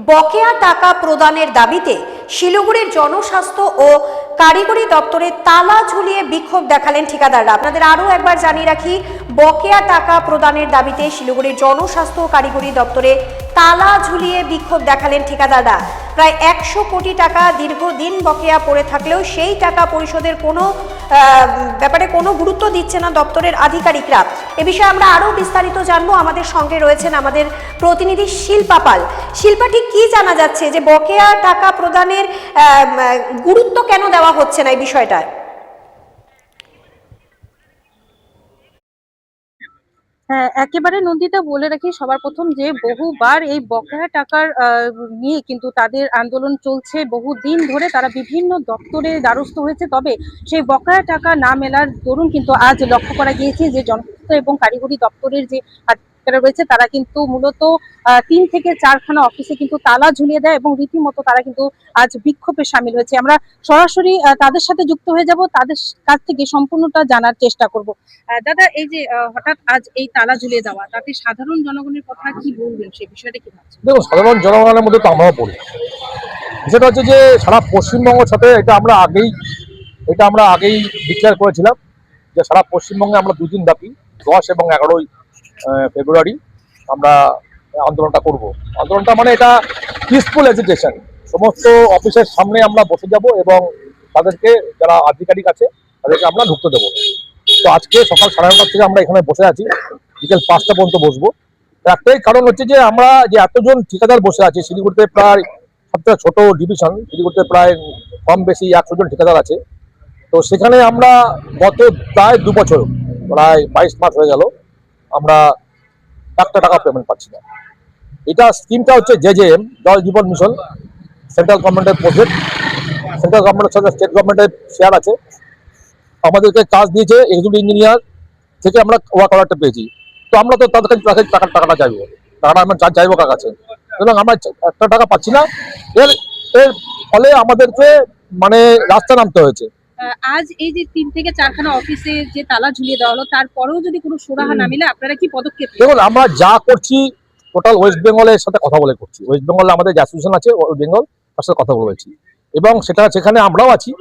বকেয়া টাকা প্রদানের দাবিতে শিলিগুড়ির জনস্বাস্থ্য ও কারিগরি দপ্তরে তালা ঝুলিয়ে বিক্ষোভ দেখালেন ঠিকাদাররা। আপনাদের আরও একবার জানিয়ে রাখি, বকেয়া টাকা প্রদানের দাবিতে শিলিগুড়ির জনস্বাস্থ্য ও কারিগরি দপ্তরে তালা ঝুলিয়ে বিক্ষোভ দেখালেন ঠিকাদাররা। প্রায় 100 কোটি টাকা দীর্ঘদিন বকেয়া পড়ে থাকলেও সেই টাকা পরিশোধের ব্যাপারে কোনো গুরুত্ব দিচ্ছে না দপ্তরের আধিকারিকরা। এ বিষয়ে আমরা আরও বিস্তারিত জানবো। আমাদের সঙ্গে রয়েছেন আমাদের প্রতিনিধি শিল্পা পাল। শিল্পা, ঠিক কি জানা যাচ্ছে যে বকেয়া টাকা প্রদানের গুরুত্ব কেন দেওয়া হচ্ছে না এই বিষয়টায়? হ্যাঁ, একেবারে নন্দিতা, বলে রাখি সবার প্রথম যে বহুবার এই বকেয়া টাকার নিয়ে কিন্তু তাদের আন্দোলন চলছে। বহুদিন ধরে তারা বিভিন্ন দপ্তরে দ্বারস্থ হয়েছে, তবে সেই বকেয়া টাকা না মেলার দরুন কিন্তু আজ লক্ষ্য করা গিয়েছে যে জনস্বাস্থ্য এবং কারিগরি দপ্তরের যে রয়েছে তারা কিন্তু মূলত 3 থেকে 4খানা অফিসে কিন্তু তালা ঝুলিয়ে দেয় এবং রীতিমতো তারা কিন্তু আজ বিক্ষোভে সামিল হয়েছে। আমরা সরাসরি তাদের সাথে যুক্ত হয়ে যাব, তাদের কাছ থেকে সম্পূর্ণটা জানার চেষ্টা করব। দাদা, এই যে হঠাৎ আজ এই তালা ঝুলিয়ে দেওয়া, তাতে সাধারণ জনগণের কথা কি বলবেন, সেই বিষয়টা কি ভাবছেন? দেখুন, সাধারণ জনগণের মধ্যে তো আমরাও পড়ি। বিষয়টা হচ্ছে যে সারা পশ্চিমবঙ্গের সাথে এটা আমরা আগেই ডিক্লেয়ার করেছিলাম যে সারা পশ্চিমবঙ্গে আমরা 2 দিন ব্যাপী 10 এবং 11 ফেব্রুয়ারি আমরা আন্দোলনটা করব। আন্দোলনটা মানে এটা পিসফুল এজিটেশন। সমস্ত অফিসের সামনে আমরা বসে যাব এবং তাদেরকে, যারা আধিকারিক আছে তাদেরকে আমরা ঢুকতে দেবো। তো আজকে সকাল 9:30 থেকে আমরা এখানে বসে আছি, বিকেল 5টা পর্যন্ত বসবো। একটাই কারণ হচ্ছে যে আমরা যে এতজন ঠিকাদার বসে আছি, শিলিগুড়িতে প্রায় সবচেয়ে ছোট ডিভিশন, শিলিগুড়িতে প্রায় কম বেশি 100 জন ঠিকাদার আছে। তো সেখানে আমরা গত প্রায় 2 বছর, প্রায় 22 মাস হয়ে গেল, আমরা 1 টাকা পেমেন্ট পাচ্ছি না। এটা স্কিমটা হচ্ছে জেজেএম, জল জীবন মিশন, সেন্ট্রাল গভর্নমেন্টের প্রজেক্ট। সেন্ট্রাল গভর্নমেন্টের সাথে স্টেট গভর্নমেন্টের শেয়ার আছে। আমাদেরকে কাজ দিয়েছে এক্সিকিউটিভ ইঞ্জিনিয়ার থেকে, আমরা ওয়ার্ক অর্ডারটা পেয়েছি। তো আমরা তো তাদের কাছে টাকাটা চাইবো, টাকাটা আমরা চাইবো কার কাছে? সুতরাং আমরা 1 টাকা পাচ্ছি না। এর ফলে আমাদেরকে মানে রাস্তা নামতে হয়েছে। আজ এই যে 3 থেকে 4খানা অফিসে যে তালা ঝুলিয়ে দেওয়া হলো, তারপরেও যদি কোনো সুরাহা না মিলে আপনারা কি পদক্ষেপ নেবেন? দেখুন, আমরা যা করছি টোটাল ওয়েস্ট বেঙ্গলের সাথে কথা বলে করছি। ওয়েস্ট বেঙ্গলে আমাদের যে অ্যাসোসিয়েশন আছে ওয়েস্ট বেঙ্গল, তার সাথে কথা বলেছি এবং সেখানে আমরাও আছি।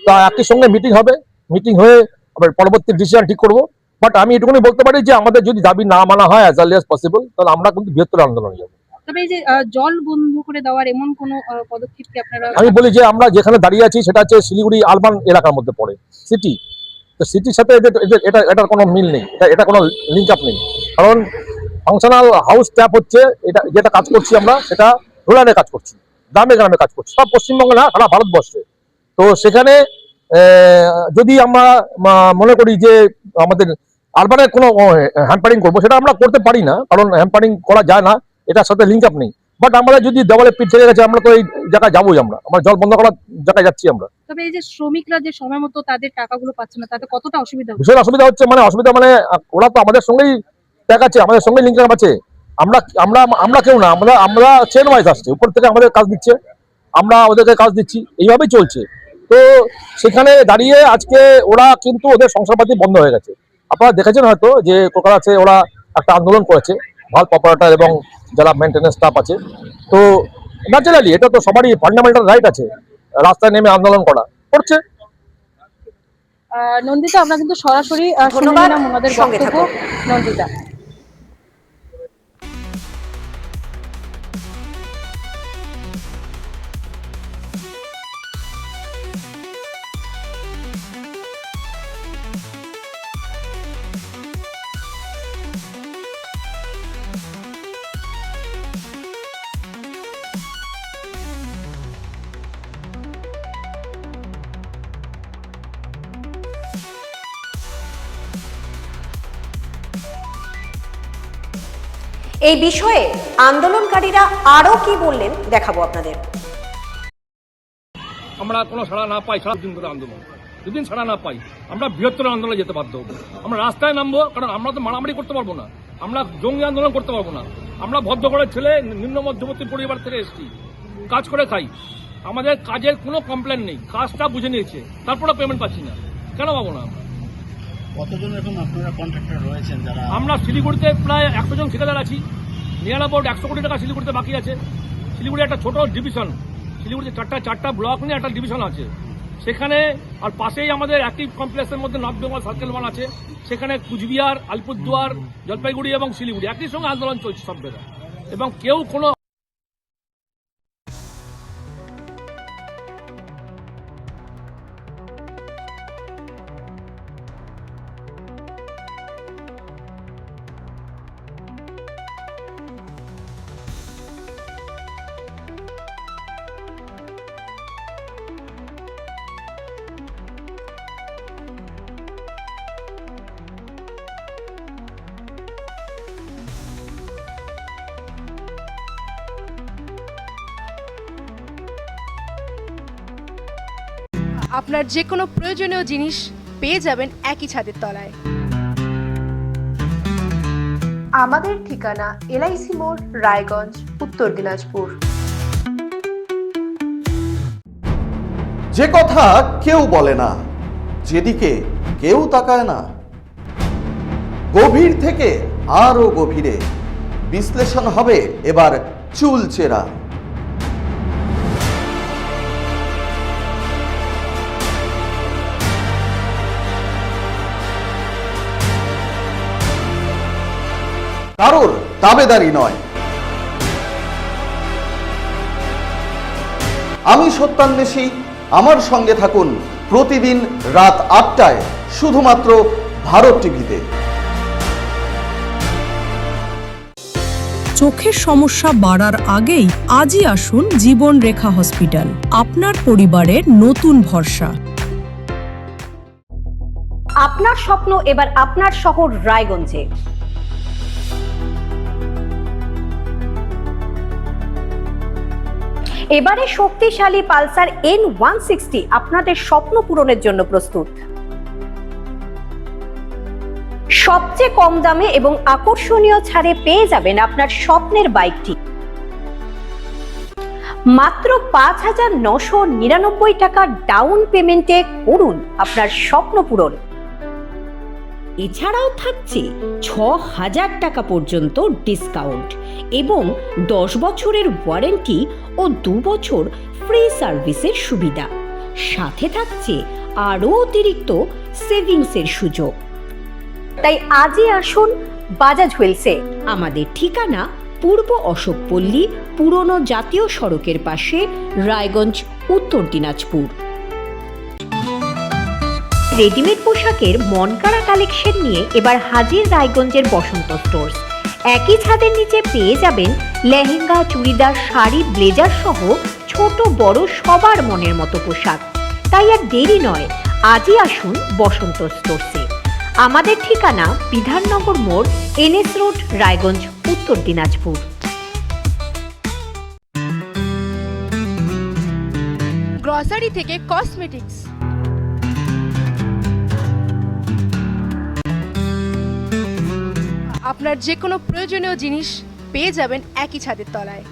তা একই সঙ্গে মিটিং হবে, মিটিং হয়ে আবার পরবর্তী ডিসিশন ঠিক করবো। বাট আমি এটুকুনি বলতে পারি যে আমাদের যদি দাবি না মানা হয় অ্যাজ আর্লি অ্যাজ পসিবল, তাহলে আমরা কিন্তু বৃহত্তর আন্দোলনে যাবো। তবে এই যে জল বন্ধ করে দেওয়ার এমন কোনো পদক্ষেপ কি আপনারা? আমি বলি যে আমরা যেখানে দাঁড়িয়ে আছি সেটা হচ্ছে শিলিগুড়ি আরবান এলাকার মধ্যে পড়ে, সিটি। তো সিটির সাথে এটার কোনো মিল নেই, এটা কোনো লিঙ্ক আপ নেই। কারণ ফাংশনাল হাউস ট্যাপ হচ্ছে এটা, যেটা কাজ করছি আমরা সেটা রুরালে কাজ করছি, গ্রামে গ্রামে কাজ করছি, সব পশ্চিমবঙ্গে না, সারা ভারতবর্ষে। তো সেখানে যদি আমরা মনে করি যে আমাদের আরবানের কোনো হ্যাম্পারিং করবো, সেটা আমরা করতে পারি না, কারণ হ্যাম্পারিং করা যায় না, এটার সাথে লিঙ্ক আপ নেই। বাট আমরা যদি দেওয়ালে পিঠ থেকে গেছে, আমরা তো এই জায়গায় যাবোই, আমরা জল বন্ধ করার জায়গায় যাচ্ছি আমরা। তবে এই যে শ্রমিকরা যে সময় মতো তাদের টাকাগুলো পাচ্ছে না, তাতে কতটা অসুবিধা হচ্ছে? ভীষণ অসুবিধা হচ্ছে। অসুবিধা মানে ওরা তো আমাদের সঙ্গেই ট্যাগ আছে, আমাদের সঙ্গেই লিঙ্ক আপ আছে। আমরা কেউ না, আমরা চেন ওয়াইজ আসছে, উপর থেকে আমাদের কাজ দিচ্ছে, আমরা ওদেরকে কাজ দিচ্ছি, এইভাবেই চলছে। তো সেখানে দাঁড়িয়ে আজকে ওরা কিন্তু ওদের সংসারপাতি বন্ধ হয়ে গেছে। আপনারা দেখেছেন হয়তো যে কলকাতাতে ওরা একটা আন্দোলন করেছে, ভাল্ভ অপারেটর এবং যারা মেনটেন্যান্স স্টাফ আছে। তো ন্যাচারালি এটা তো সবারই ফান্ডামেন্টাল রাইট আছে রাস্তায় নেমে আন্দোলন করছে। নন্দিতা, আমরা কিন্তু সরাসরি ধন্যবাদ ওনাদের সঙ্গে বক্তব্য। থাকুন নন্দিতা। এই বিষয়ে আন্দোলনকারীরা আরো কি বললেন দেখাবো আপনাদের। আমরা কোনো সাড়া না পাই, সারা দিন ধরে আন্দোলন, দুদিন সাড়া না পাই, আমরা বৃহত্তর আন্দোলনে যেতে বাধ্য হবো। আমরা রাস্তায় নামবো, কারণ আমরা তো মারামারি করতে পারবো না, আমরা জঙ্গি আন্দোলন করতে পারবো না। আমরা ভদ্রঘরের ছেলে, নিম্ন মধ্যবর্তী পরিবার থেকে এসেছি, কাজ করে খাই, আমাদের কাজের কোনো কমপ্লেন নেই, কাজটা বুঝে নিয়েছে, তারপরে পেমেন্ট পাচ্ছি না। কেন পাবো না? কতজন এরকম আপনারা কন্ট্রাক্টর রয়েছেন যারা? আমরা শিলিগুড়িতে প্রায় 100 জন ঠিকাদার আছি। নিয়ার অ্যাবাউট 100 কোটি টাকা শিলিগুড়িতে বাকি আছে। শিলিগুড়ি একটা ছোট ডিভিশন, শিলিগুড়িতে চারটা ব্লক নিয়ে একটা ডিভিশন আছে সেখানে। আর পাশেই আমাদের একই কমপ্লেক্সের মধ্যে নর্থ বেঙ্গল সার্কেল 1 আছে, সেখানে কুচবিহার, আলিপুরদুয়ার, জলপাইগুড়ি এবং শিলিগুড়ি একই সঙ্গে আন্দোলন চলছে সব জায়গায়, এবং কেউ কোনো আপনার যে কোনো প্রয়োজনীয় জিনিস পেয়ে যাবেন একই ছাদের তলায়। আমাদের ঠিকানা এলআইসি মোড়, রায়গঞ্জ, উত্তর দিনাজপুর। যে কথা কেউ বলে না, যেদিকে কেউ তাকায় না, গভীর থেকে আরো গভীরে বিশ্লেষণ হবে এবার চুলচেরা। কারোর দাবেদারি নয়। আমি সত্যান্বেষী, আমার সঙ্গে থাকুন প্রতিদিন রাত 8টায় শুধুমাত্র ভারত টিভিতে। চোখের সমস্যা বাড়ার আগেই আজই আসুন জীবন রেখা হসপিটাল, আপনার পরিবারের নতুন ভরসা। আপনার স্বপ্ন এবার আপনার শহর রায়গঞ্জে। এবারে শক্তিশালী পালসার N160 আপনাদের স্বপ্ন পূরণের জন্য প্রস্তুত। সবচেয়ে কম দামে এবং আকর্ষণীয় ছাড়ে পেয়ে যাবেন আপনার স্বপ্নের বাইকটি মাত্র 5,999 টাকা ডাউন পেমেন্টে। করুন আপনার স্বপ্ন পূরণ। এছাড়াও থাকছে 6,000 টাকা পর্যন্ত ডিসকাউন্ট এবং 10 বছরের ওয়ারেন্টি ও 2 বছর ফ্রি সার্ভিসের সুবিধা। সাথে থাকছে আরও অতিরিক্ত সেভিংসের সুযোগ। তাই আজই আসুন বাজাজ হুইলসে। আমাদের ঠিকানা পূর্ব অশোকপল্লী, পুরনো জাতীয় সড়কের পাশে, রায়গঞ্জ, উত্তর দিনাজপুর। রেডিমেড পোশাকের মনকাড়া কালেকশন নিয়ে এবার হাজির রায়গঞ্জের বসন্ত স্টোর্স। একই ছাদের নিচে পেয়ে যাবেন লেহেঙ্গা, চুড়িদার, শাড়ি, ব্লেজার সহ ছোট বড় সবার মনের মতো পোশাক। তাই আর দেরি নয়, আজই আসুন বসন্ত স্টোর্সে। আমাদের ঠিকানা বিধাননগর মোড়, NS রোড, রায়গঞ্জ, উত্তর দিনাজপুর। গ্রসারি থেকে কসমেটিক্স, আপনার যে কোনো প্রয়োজনীয় জিনিস পেয়ে যাবেন একই ছাদের তলায়।